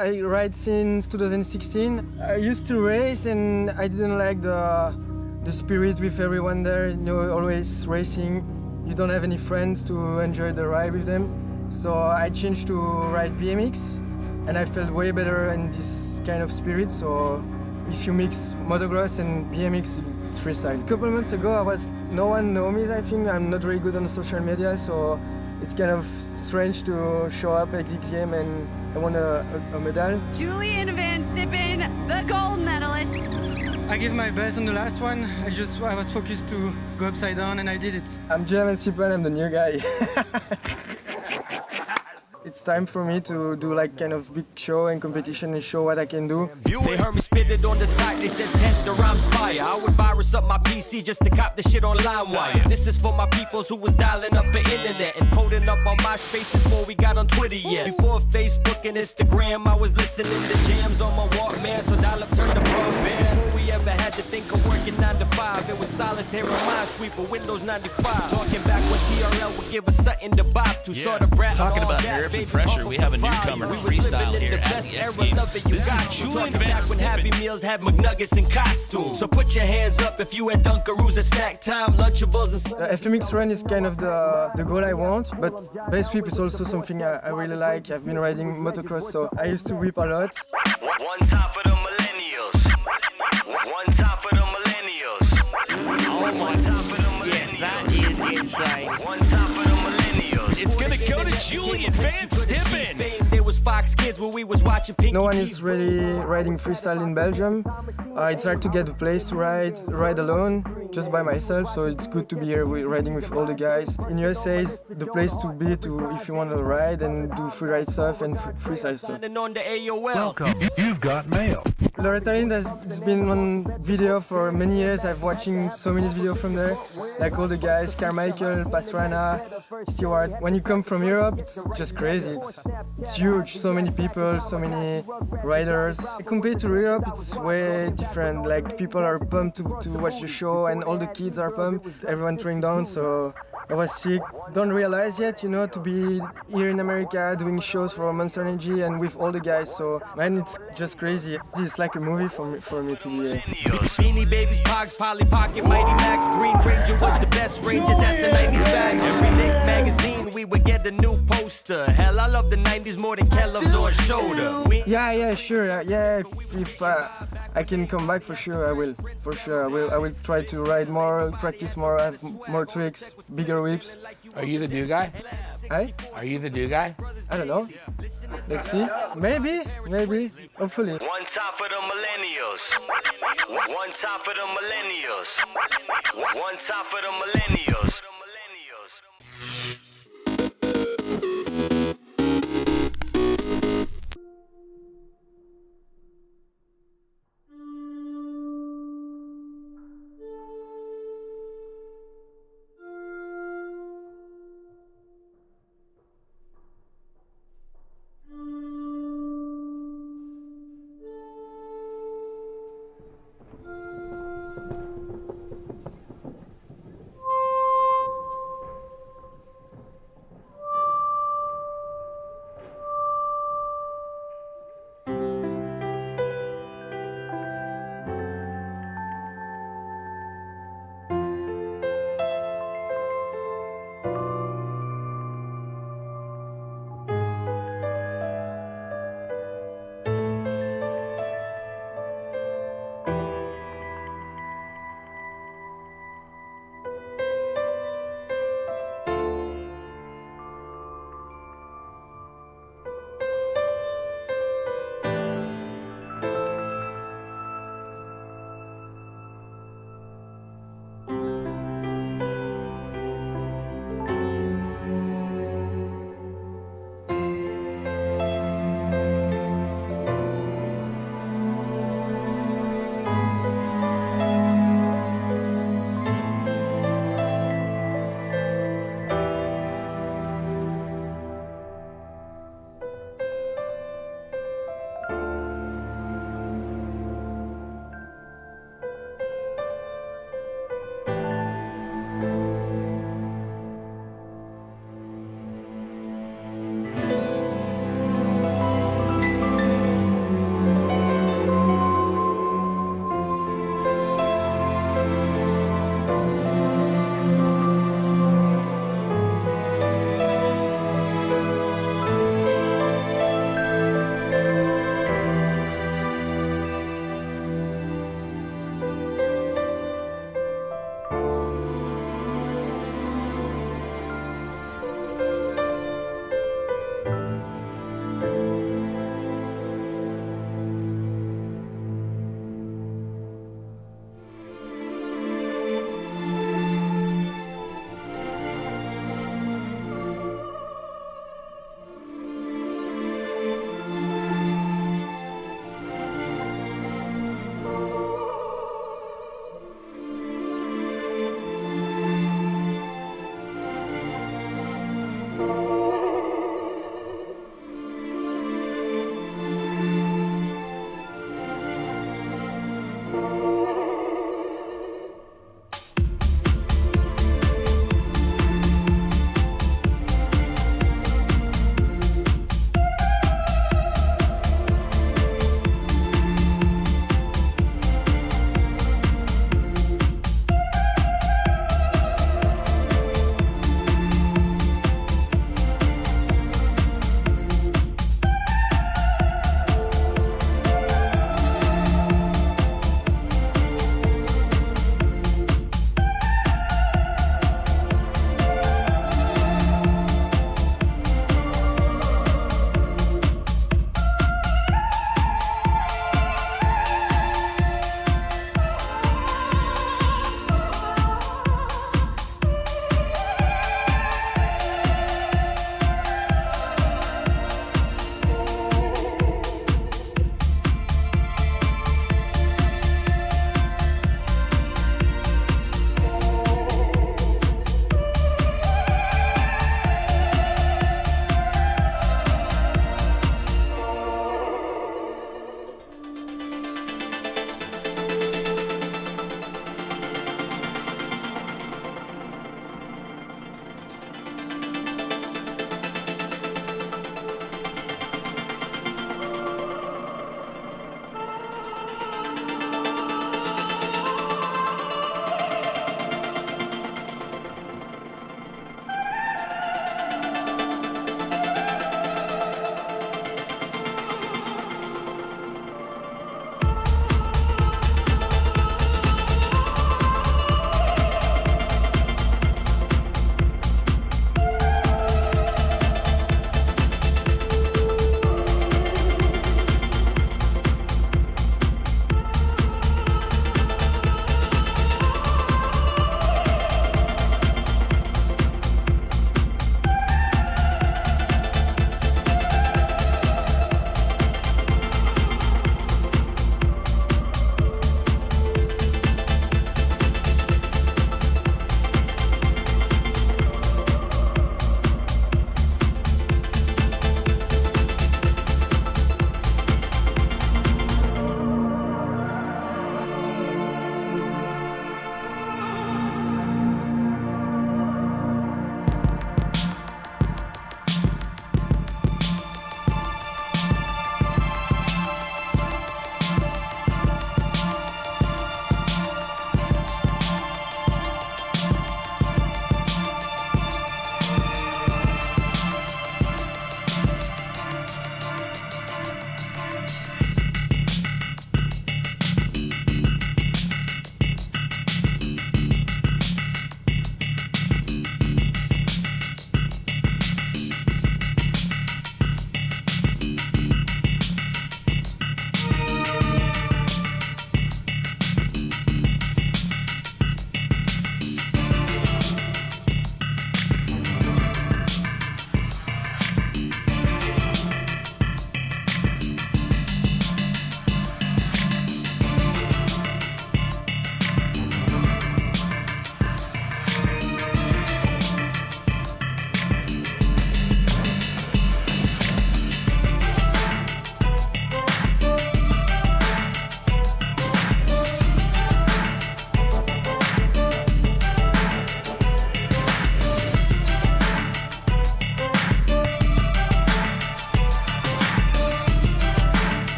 I ride since 2016. I used to race and I didn't like the spirit with everyone there, you know, always racing. You don't have any friends to enjoy the ride with them. So I changed to ride BMX and I felt way better in this kind of spirit. So if you mix motocross and BMX, it's freestyle. A couple months ago, no one knows me, I think. I'm not very good on social media, so it's kind of strange to show up at X Games and I won a medal. Julian Van Sippen, the gold medalist. I gave my best on the last one. I was focused to go upside down and I did it. I'm Julian Van Sippen, I'm the new guy. It's time for me to do like kind of big show and competition and show what I can do. They heard me spit it on the track, they said temp the rhymes fire. I would virus up my PC just to cop the shit on LimeWire. This is for my peoples who was dialing up for internet and coding up on MySpace before we got on Twitter yet. Before Facebook and Instagram, I was listening to jams on my Walkman, so dial up turned to broadband. Before we ever had to think of working 9 to 5, it was solitaire and Minesweeper, Windows 95. Talking back when TRL would give us something to bop to sort of rap. Talking about nerves and pressure, we have a newcomer to freestyle here at the X Games. This is Julian Van Sippen. When Happy Meals had McNuggets in costume. So put your hands up if you had Dunkaroos at snack time, Lunchables and... The FMX run is kind of the goal I want, but base whip is also something I really like. I've been riding motocross, so I used to whip a lot. One time for the millennials. One time for the millennials. Oh my God. Yes, that is insane. One time for the millennials. It's gonna go to Julian Van Sippen. There was Fox Kids where we was watching Pinky. No one is really riding freestyle in Belgium. It's hard to get a place to ride alone, just by myself, so it's good to be here riding with all the guys. In USA, it's the place to be if you want to ride and do freeride stuff and freestyle stuff. Welcome, you've got mail. Loretta has been on video for many years. I've watching so many videos from there, like all the guys, Carmichael, Pastrana, Stewart. When you come from Europe, it's just crazy. It's huge, so many people, so many riders. Compared to Europe, it's way different. Like people are pumped to watch the show and all the kids are pumped. Everyone throwing down, so I was sick. Don't realize yet, you know, to be here in America doing shows for Monster Energy and with all the guys. So man, it's just crazy. It's like a movie for me to be here. Beanie Babies, Pogs, Polly Pocket, Mighty Max, Green Ranger was the best Ranger. That's a 90s fact. Every Nick magazine, we would get a new poster. Hell, I love the 90s more than Kellogg's or Shoulder. Yeah, sure. Yeah, if I can come back, for sure I will. For sure I will try to ride more, practice more, have more tricks, bigger whips. Are you the new guy? Hey? Are you the new guy? I don't know. Let's see. Maybe. Hopefully. One time for the millennials. One time for the millennials. One time for the millennials.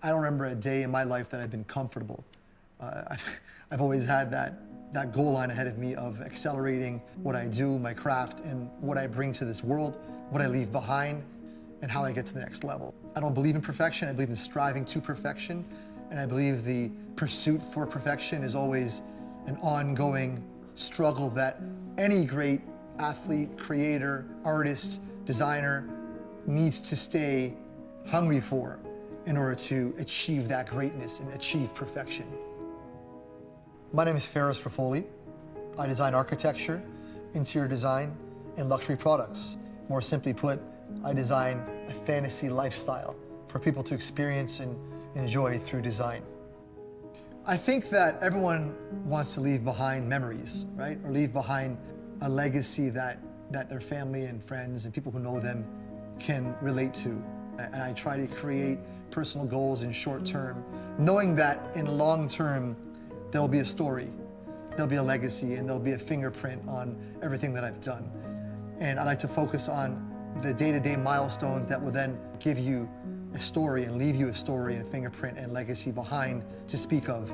I don't remember a day in my life that I've been comfortable. I've always had that goal line ahead of me of accelerating what I do, my craft, and what I bring to this world, what I leave behind, and how I get to the next level. I don't believe in perfection, I believe in striving to perfection, and I believe the pursuit for perfection is always an ongoing struggle that any great athlete, creator, artist, designer needs to stay hungry for in order to achieve that greatness and achieve perfection. My name is Ferris Rafoli. I design architecture, interior design, and luxury products. More simply put, I design a fantasy lifestyle for people to experience and enjoy through design. I think that everyone wants to leave behind memories, right? Or leave behind a legacy that their family and friends and people who know them can relate to. And I try to create personal goals in short term, knowing that in long term, there'll be a story, there'll be a legacy, and there'll be a fingerprint on everything that I've done. And I like to focus on the day-to-day milestones that will then give you a story and leave you a story and fingerprint and legacy behind to speak of.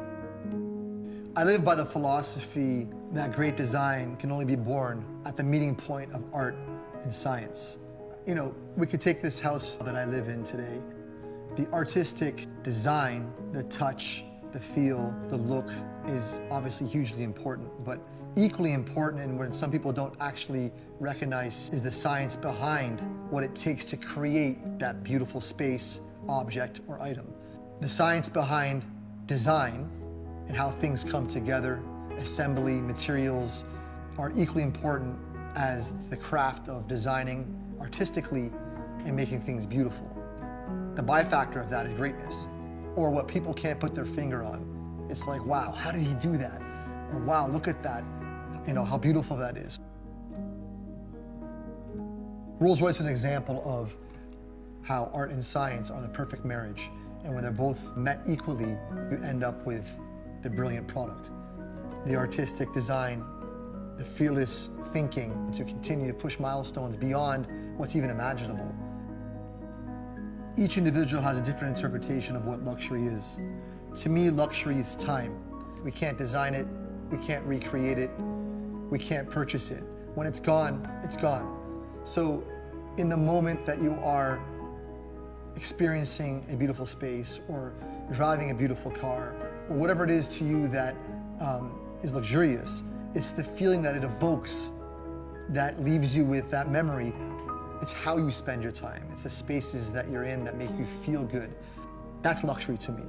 I live by the philosophy that great design can only be born at the meeting point of art and science. You know, we could take this house that I live in today. The artistic design, the touch, the feel, the look is obviously hugely important, but equally important, and what some people don't actually recognize, is the science behind what it takes to create that beautiful space, object, or item. The science behind design and how things come together, assembly, materials, are equally important as the craft of designing artistically and making things beautiful. The byfactor of that is greatness, or what people can't put their finger on. It's like, wow, how did he do that? Or wow, look at that, you know, how beautiful that is. Rolls-Royce is an example of how art and science are the perfect marriage, and when they're both met equally, you end up with the brilliant product. The artistic design, the fearless thinking to continue to push milestones beyond what's even imaginable. Each individual has a different interpretation of what luxury is. To me, luxury is time. We can't design it, we can't recreate it, we can't purchase it. When it's gone, it's gone. So in the moment that you are experiencing a beautiful space or driving a beautiful car, or whatever it is to you that is luxurious, it's the feeling that it evokes that leaves you with that memory. It's how you spend your time. It's the spaces that you're in that make you feel good. That's luxury to me.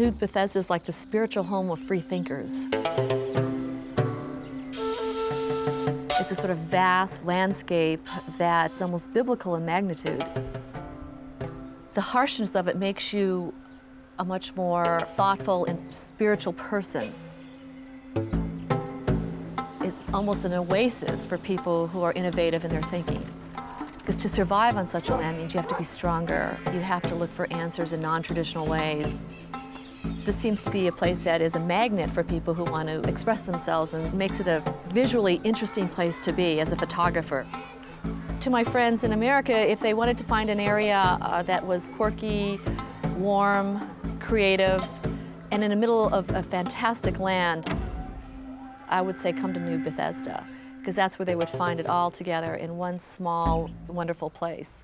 New Bethesda is like the spiritual home of free thinkers. It's a sort of vast landscape that's almost biblical in magnitude. The harshness of it makes you a much more thoughtful and spiritual person. It's almost an oasis for people who are innovative in their thinking. Because to survive on such a land means you have to be stronger. You have to look for answers in non-traditional ways. This seems to be a place that is a magnet for people who want to express themselves and makes it a visually interesting place to be as a photographer. To my friends in America, if they wanted to find an area that was quirky, warm, creative, and in the middle of a fantastic land, I would say come to New Bethesda, because that's where they would find it all together in one small, wonderful place.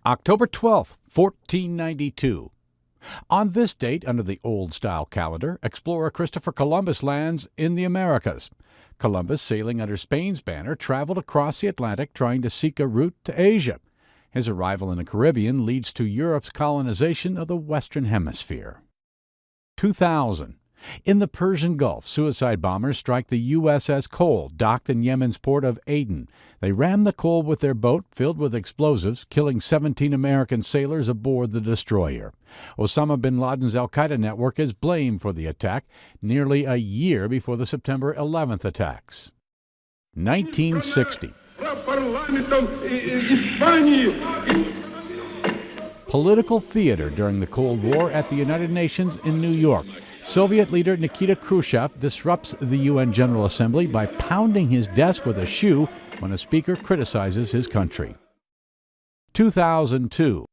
October 12th, 1492. On this date, under the old-style calendar, explorer Christopher Columbus lands in the Americas. Columbus, sailing under Spain's banner, traveled across the Atlantic trying to seek a route to Asia. His arrival in the Caribbean leads to Europe's colonization of the Western Hemisphere. 2000. In the Persian Gulf, suicide bombers strike the USS Cole, docked in Yemen's port of Aden. They rammed the Cole with their boat filled with explosives, killing 17 American sailors aboard the destroyer. Osama bin Laden's al-Qaeda network is blamed for the attack, nearly a year before the September 11th attacks. 1960. Political theater during the Cold War at the United Nations in New York. Soviet leader Nikita Khrushchev disrupts the UN General Assembly by pounding his desk with a shoe when a speaker criticizes his country. 2002.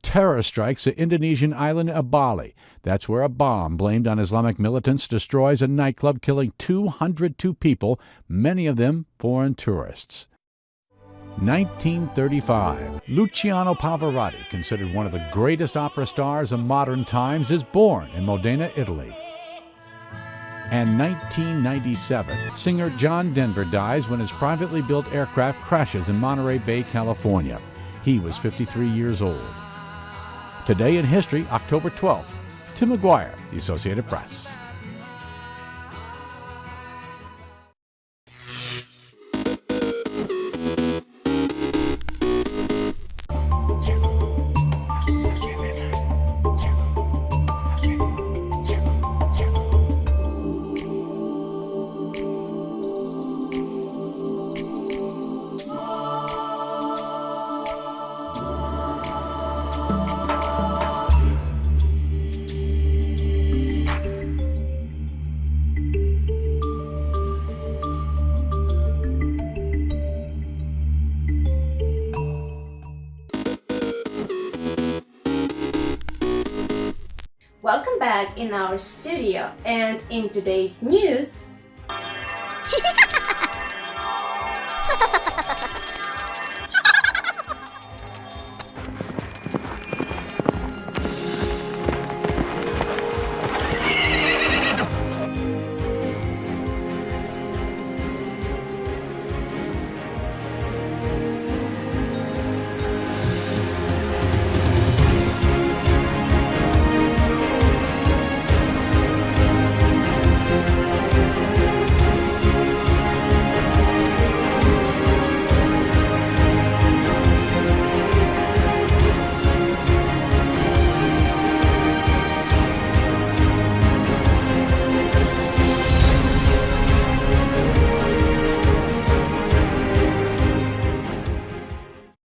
Terror strikes the Indonesian island of Bali. That's where a bomb blamed on Islamic militants destroys a nightclub, killing 202 people, many of them foreign tourists. 1935. Luciano Pavarotti, considered one of the greatest opera stars of modern times, is born in Modena, Italy. And 1997. Singer John Denver dies when his privately built aircraft crashes in Monterey Bay, California. He was 53 years old. Today in history, October 12th. Tim McGuire, The Associated Press. Welcome back in our studio, and in today's news,